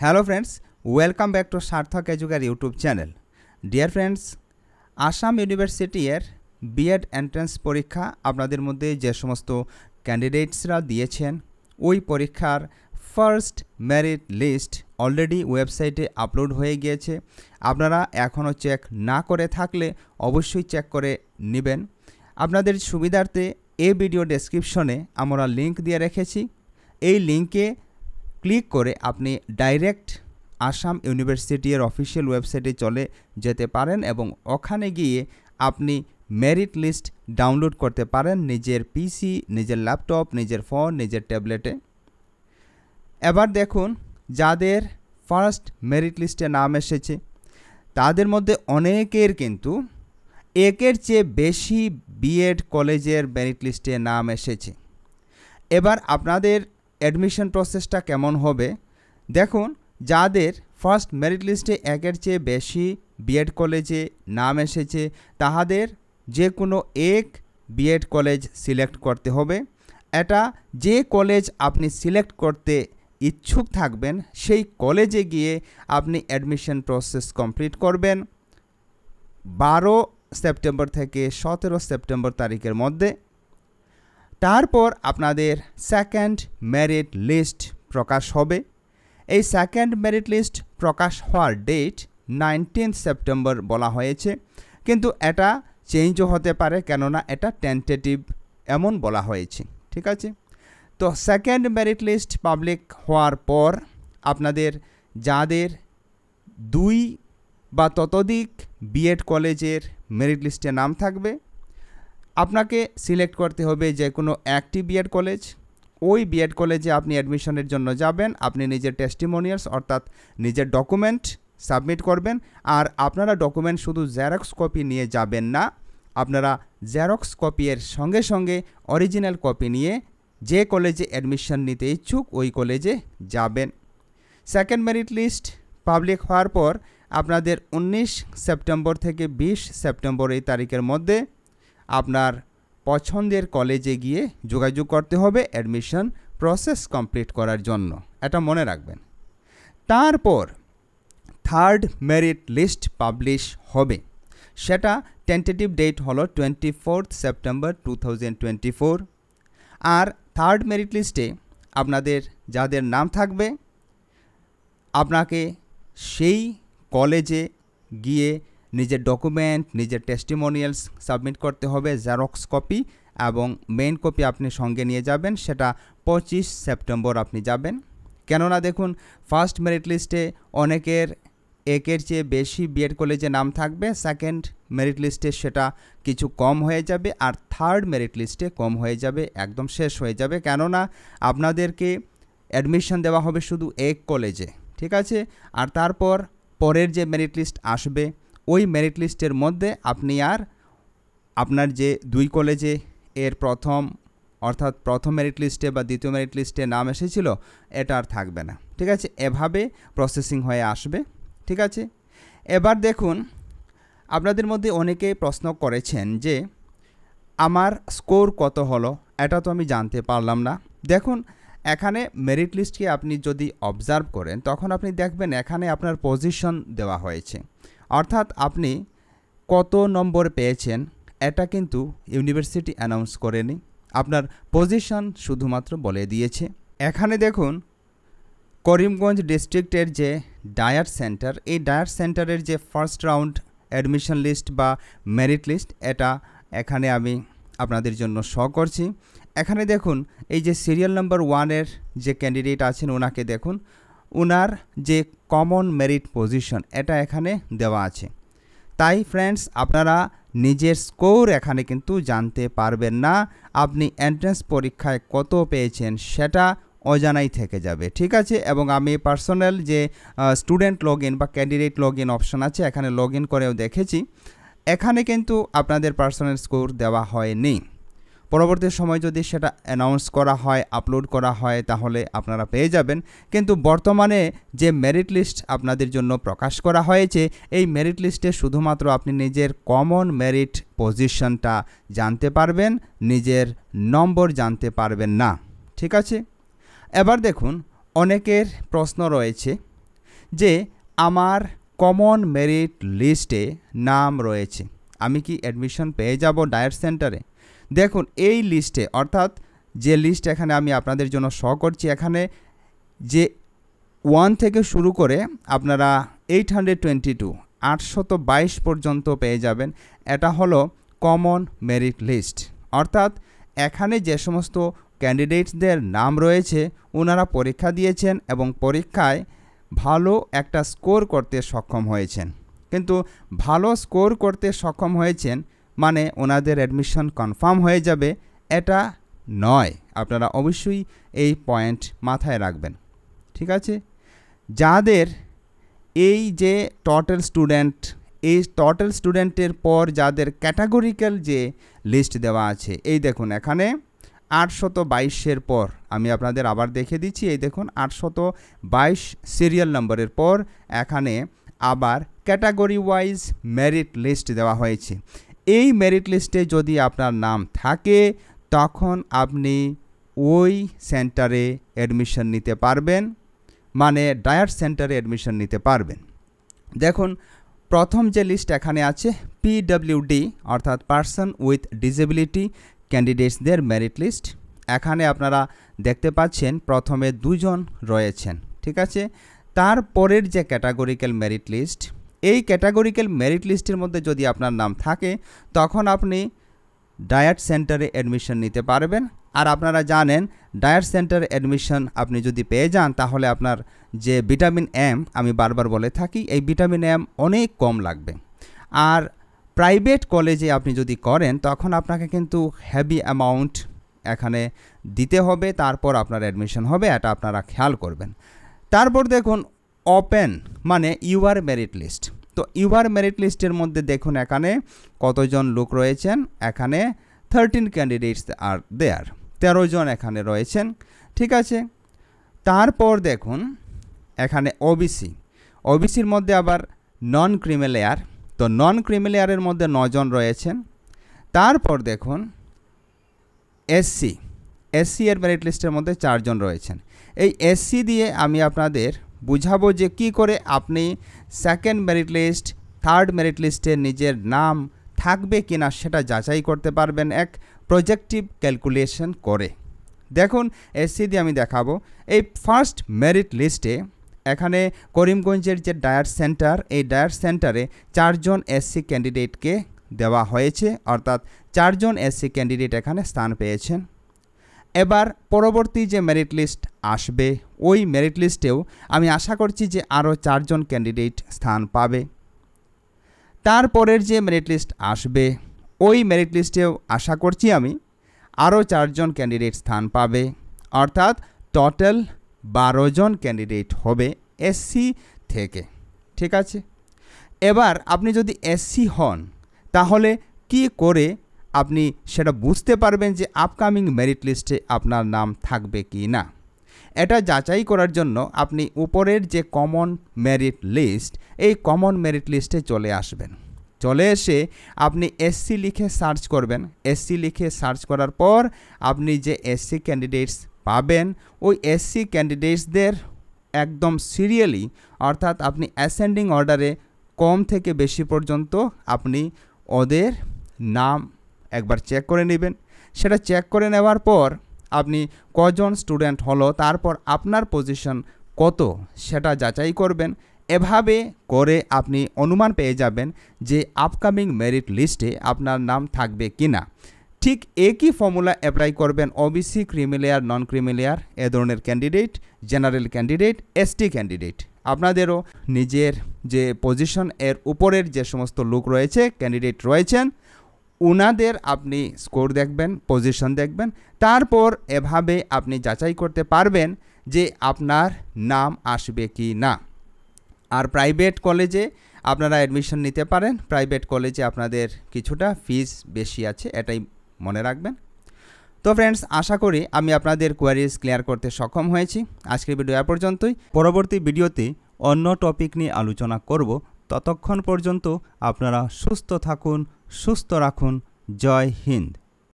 Hello friends, welcome back to Sarthak এজুকের YouTube channel. Dear friends, Assam university এর BEd entrance পরীক্ষা আপনাদের মধ্যে যে সমস্ত ক্যান্ডিডেটসরা দিয়েছেন ওই পরীক্ষার ফার্স্ট মেরিট লিস্ট অলরেডি ওয়েবসাইটে আপলোড হয়ে গিয়েছে। আপনারা এখনও চেক না করে থাকলে অবশ্যই চেক করে নেবেন। আপনাদের সুবিধার্থে এই ভিডিও ডেসক্রিপশনে আমরা লিঙ্ক দিয়ে রেখেছি। এই লিঙ্কে ক্লিক করে আপনি ডাইরেক্ট আসাম ইউনিভার্সিটি এর অফিসিয়াল ওয়েবসাইটে চলে যেতে পারেন এবং ওখানে গিয়ে আপনি মেরিট লিস্ট ডাউনলোড করতে পারেন নিজের পিসি, নিজের ল্যাপটপ, নিজের ফোন, নিজের ট্যাবলেটে। এবার দেখুন, যাদের ফার্স্ট মেরিট লিস্টে নাম এসেছে তাদের মধ্যে অনেকের কিন্তু একের চেয়ে বেশি বিএড কলেজের মেরিট লিস্টে নাম এসেছে। এবার আপনাদের অ্যাডমিশন প্রসেসটা কেমন হবে দেখুন। যাদের ফার্স্ট মেরিট লিস্টে একের চেয়ে বেশি বিএড কলেজে নাম এসেছে তাহাদের যে কোনো এক বিএড কলেজ সিলেক্ট করতে হবে। এটা যে কলেজ আপনি সিলেক্ট করতে ইচ্ছুক থাকবেন সেই কলেজে গিয়ে আপনি অ্যাডমিশন প্রসেস কমপ্লিট করবেন 12 সেপ্টেম্বর থেকে 17 সেপ্টেম্বর তারিখের মধ্যে। তারপর আপনাদের সেকেন্ড মেরিট লিস্ট প্রকাশ হবে। এই সেকেন্ড মেরিট লিস্ট প্রকাশ হওয়ার ডেট 19 সেপ্টেম্বর বলা হয়েছে, কিন্তু এটা চেঞ্জও হতে পারে, কেননা এটা টেন্টেটিভ এমন বলা হয়েছে। ঠিক আছে, তো সেকেন্ড মেরিট লিস্ট পাবলিক হওয়ার পর আপনাদের যাদের 2 বা ততোধিক বিএড কলেজের মেরিট লিস্টে নাম থাকবে আপনাকে সিলেক্ট করতে হবে যে কোনো একটি বিএড কলেজ। ওই বিএড কলেজে আপনি অ্যাডমিশনের জন্য যাবেন। আপনি নিজের টেস্টিমোনিয়ালস অর্থাৎ নিজের ডকুমেন্ট সাবমিট করবেন। আর আপনারা ডকুমেন্ট শুধু জেরক্স কপি নিয়ে যাবেন না, আপনারা জেরক্স কপির সঙ্গে সঙ্গে অরিজিনাল কপি নিয়ে যে কলেজে অ্যাডমিশন নিতে ইচ্ছুক ওই কলেজে যাবেন। সেকেন্ড মেরিট লিস্ট পাবলিক হওয়ার পর আপনাদের 19 সেপ্টেম্বর থেকে 20 সেপ্টেম্বর এই তারিখের মধ্যে আপনার পছন্দের কলেজে গিয়ে যোগাযোগ করতে হবে অ্যাডমিশন প্রসেস কমপ্লিট করার জন্য, এটা মনে রাখবেন। তারপর থার্ড মেরিট লিস্ট পাবলিশ হবে, সেটা টেন্টেটিভ ডেট হলো 24 সেপ্টেম্বর 2024। আর থার্ড মেরিট লিস্টে আপনাদের যাদের নাম থাকবে আপনাকে সেই কলেজে গিয়ে নিজের ডকুমেন্ট, নিজের টেস্টিমোনিয়ালস সাবমিট করতে হবে, জেরক্স কপি এবং মেইন কপি আপনি সঙ্গে নিয়ে যাবেন। সেটা 25 সেপ্টেম্বর আপনি যাবেন। কেননা দেখুন, ফার্স্ট মেরিট লিস্টে অনেকের একের চেয়ে বেশি বিএড কলেজে নাম থাকবে, সেকেন্ড মেরিট লিস্টে সেটা কিছু কম হয়ে যাবে, আর থার্ড মেরিট লিস্টে কম হয়ে যাবে, একদম শেষ হয়ে যাবে। কেননা আপনাদেরকে অ্যাডমিশন দেওয়া হবে শুধু এক কলেজে, ঠিক আছে। আর তারপর পরের যে মেরিট লিস্ট আসবে ওই মেরিট লিস্টের মধ্যে আপনি আর আপনার যে 2 কলেজে এর প্রথম অর্থাৎ প্রথম মেরিট লিস্টে বা দ্বিতীয় মেরিট লিস্টে নাম এসেছিল এটা আর থাকবে না। ঠিক আছে, এভাবে প্রসেসিং হয়ে আসবে। ঠিক আছে, এবার দেখুন, আপনাদের মধ্যে অনেকেই প্রশ্ন করেছেন যে আমার স্কোর কত হলো, এটা তো আমি জানতে পারলাম না। দেখুন, এখানে মেরিট লিস্টকে আপনি যদি অবজার্ভ করেন তখন আপনি দেখবেন এখানে আপনার পজিশন দেওয়া হয়েছে, অর্থাৎ আপনি কত নম্বর পেয়েছেন এটা কিন্তু ইউনিভার্সিটি অ্যানাউন্স করেনি, আপনার পজিশন শুধুমাত্র বলে দিয়েছে। এখানে দেখুন, করিমগঞ্জ ডিস্ট্রিক্টের যে ডায়ার সেন্টার, এই ডায়ার সেন্টারের যে ফার্স্ট রাউন্ড অ্যাডমিশন লিস্ট বা মেরিট লিস্ট এটা এখানে আমি আপনাদের জন্য শো করছি। এখানে দেখুন, এই যে সিরিয়াল নাম্বার 1-এর যে ক্যান্ডিডেট আছেন ওনাকে দেখুন, ওনার যে কমন মেরিট পজিশন এটা এখানে দেওয়া আছে। তাই ফ্রেন্ডস, আপনারা নিজের স্কোর এখানে কিন্তু জানতে পারবেন না, আপনি এন্ট্রান্স পরীক্ষায় কত পেয়েছেন সেটা অজানাই থেকে যাবে। ঠিক আছে, এবং আমি পার্সোনাল যে স্টুডেন্ট লগ ইন বা ক্যান্ডিডেট লগ ইন অপশন আছে এখানে লগ ইন করেও দেখেছি, এখানে কিন্তু আপনাদের পার্সোনাল স্কোর দেওয়া হয়নি। পরবর্তী সময় যদি সেটা অ্যানাউন্স করা হয়, আপলোড করা হয়, তাহলে আপনারা পেয়ে যাবেন। কিন্তু বর্তমানে যে মেরিট লিস্ট আপনাদের জন্য প্রকাশ করা হয়েছে এই মেরিট লিস্টে শুধুমাত্র আপনি নিজের কমন মেরিট পজিশনটা জানতে পারবেন, নিজের নম্বর জানতে পারবেন না। ঠিক আছে, এবার দেখুন, অনেকের প্রশ্ন রয়েছে যে আমার কমন মেরিট লিস্টে নাম রয়েছে, আমি কি অ্যাডমিশন পেয়ে যাব ডায়ার সেন্টারে? দেখুন এই লিস্টে, অর্থাৎ যে লিস্ট এখানে আমি আপনাদের জন্য শো করছি, এখানে যে 1 থেকে শুরু করে আপনারা 822 পর্যন্ত পেয়ে যাবেন। এটা হলো কমন মেরিট লিস্ট, অর্থাৎ এখানে যে সমস্ত ক্যান্ডিডেটসদের নাম রয়েছে ওনারা পরীক্ষা দিয়েছেন এবং পরীক্ষায় ভালো একটা স্কোর করতে সক্ষম হয়েছেন। কিন্তু ভালো স্কোর করতে সক্ষম হয়েছেন মানে ওনাদের অ্যাডমিশন কনফার্ম হয়ে যাবে, এটা নয়। আপনারা অবশ্যই এই পয়েন্ট মাথায় রাখবেন, ঠিক আছে? যাদের এই যে টোটাল স্টুডেন্ট, এই টোটাল স্টুডেন্টের পর যাদের ক্যাটাগরিক্যাল যে লিস্ট দেওয়া আছে, এই দেখুন এখানে 822 পর আমি আপনাদের আবার দেখে দিচ্ছি, এই দেখুন 822 সিরিয়াল নম্বরের পর এখানে আবার ক্যাটাগরি ওয়াইজ মেরিট লিস্ট দেওয়া হয়েছে। এই মেরিট লিস্টে যদি আপনার নাম থাকে তখন আপনি ওই সেন্টারে অ্যাডমিশন নিতে পারবেন, মানে ডায়ার সেন্টারে অ্যাডমিশন নিতে পারবেন। দেখুন প্রথম যে লিস্ট এখানে আছে পিডব্লিউডি অর্থাৎ পারসন উইথ ডিসেবিলিটি ক্যান্ডিডেটসদের মেরিট লিস্ট। এখানে আপনারা দেখতে পাচ্ছেন প্রথমে 2 জন রয়েছেন, ঠিক আছে? তারপরের যে ক্যাটাগরিক্যাল মেরিট লিস্ট, এই ক্যাটাগরিক্যাল মেরিট লিস্টের মধ্যে যদি আপনার নাম থাকে তখন আপনি ডায়ার সেন্টারে অ্যাডমিশন নিতে পারবেন। আর আপনারা জানেন ডায়ার সেন্টারে অ্যাডমিশন আপনি যদি পেয়ে যান তাহলে আপনার যে ভিটামিন এম, আমি বারবার বলে থাকি, এই ভিটামিন এম অনেক কম লাগবে। আর প্রাইভেট কলেজে আপনি যদি করেন তখন আপনাকে কিন্তু হেভি অ্যামাউন্ট এখানে দিতে হবে, তারপর আপনার অ্যাডমিশন হবে, এটা আপনারা খেয়াল করবেন। তারপর দেখুন ওপেন মানে ইউআর মেরিট লিস্ট। তো ইউআর মেরিট লিস্টের মধ্যে দেখুন এখানে কতজন লোক রয়েছেন, এখানে 13 ক্যান্ডিডেটস আর দেয়ার, 13 জন এখানে রয়েছেন, ঠিক আছে? তারপর দেখুন এখানে ওবিসি, ওবিসির মধ্যে আবার নন ক্রিমিলেয়ার, তো নন ক্রিমিলেয়ারের মধ্যে 9 জন রয়েছেন। তারপর দেখুন এসসি, এসসি এর মেরিট লিস্টের মধ্যে 4 জন রয়েছেন। এই এসসি দিয়ে আমি আপনাদের বুঝাবো যে কি করে আপনি second merit list, third merit লিস্টে নিজের নাম থাকবে কিনা সেটা যাচাই করতে পারবেন এক প্রজেক্টিভ ক্যালকুলেশন করে। দেখুন এসসি দিয়ে আমি দেখাবো। এই ফার্স্ট মেরিট লিস্টে এখানে করিমগঞ্জের যে ডায়ার সেন্টার, এই ডায়ার সেন্টারে 4 জন এসসি ক্যান্ডিডেটকে দেওয়া হয়েছে, অর্থাৎ 4 জন এসসি ক্যান্ডিডেট এখানে স্থান পেয়েছেন। এবার পরবর্তী যে মেরিট লিস্ট আসবে ওই মেরিট লিস্টেও আমি আশা করছি যে আরও 4 জন ক্যান্ডিডেট স্থান পাবে। তারপরের যে মেরিট লিস্ট আসবে ওই মেরিট লিস্টেও আশা করছি আমি আরও 4 জন ক্যান্ডিডেট স্থান পাবে, অর্থাৎ টোটাল 12 জন ক্যান্ডিডেট হবে এসসি থেকে, ঠিক আছে? এবার আপনি যদি এসসি হন তাহলে কি করে আপনি সেটা বুঝতে পারবেন যে আপকামিং মেরিট লিস্টে আপনার নাম থাকবে কি না? এটা যাচাই করার জন্য আপনি উপরের যে কমন মেরিট লিস্ট, এই কমন মেরিট লিস্টে চলে আসবেন। চলে এসে আপনি এসসি লিখে সার্চ করবেন। এসসি লিখে সার্চ করার পর আপনি যে এসসি ক্যান্ডিডেটস পাবেন ওই এসসি ক্যান্ডিডেটসদের একদম সিরিয়ালি, অর্থাৎ আপনি অ্যাসেন্ডিং অর্ডারে কম থেকে বেশি পর্যন্ত আপনি ওদের নাম একবার চেক করে নেবেন। সেটা চেক করে নেওয়ার পর আপনি কজন স্টুডেন্ট হলো, তারপর আপনার পজিশন কত সেটা যাচাই করবেন। এভাবে করে আপনি অনুমান পেয়ে যাবেন যে আপকামিং মেরিট লিস্টে আপনার নাম থাকবে কি না। ঠিক একই ফর্মুলা অ্যাপ্লাই করবেন ওবিসি, ক্রিমিলেয়ার, নন ক্রিমিলেয়ার এ ধরনের candidate, general candidate, ST candidate. আপনাদেরও নিজের যে পজিশন এর উপরের যে সমস্ত লোক রয়েছে, ক্যান্ডিডেট রয়েছেন, ওনাদের আপনি স্কোর দেখবেন, পজিশন দেখবেন। তারপর এভাবে আপনি যাচাই করতে পারবেন যে আপনার নাম আসবে কি না। আর প্রাইভেট কলেজে আপনারা অ্যাডমিশন নিতে পারেন। প্রাইভেট কলেজে আপনাদের কিছুটা ফিস বেশি আছে, এটাই মনে রাখবেন। তো ফ্রেন্ডস, আশা করি আমি আপনাদের কোয়ারিজ ক্লিয়ার করতে সক্ষম হয়েছি। আজকের ভিডিও এ পর্যন্তই। পরবর্তী ভিডিওতে অন্য টপিক নিয়ে আলোচনা করব। ততক্ষণ পর্যন্ত আপনারা সুস্থ থাকুন, সুস্থ রাখুন। জয় হিন্দ।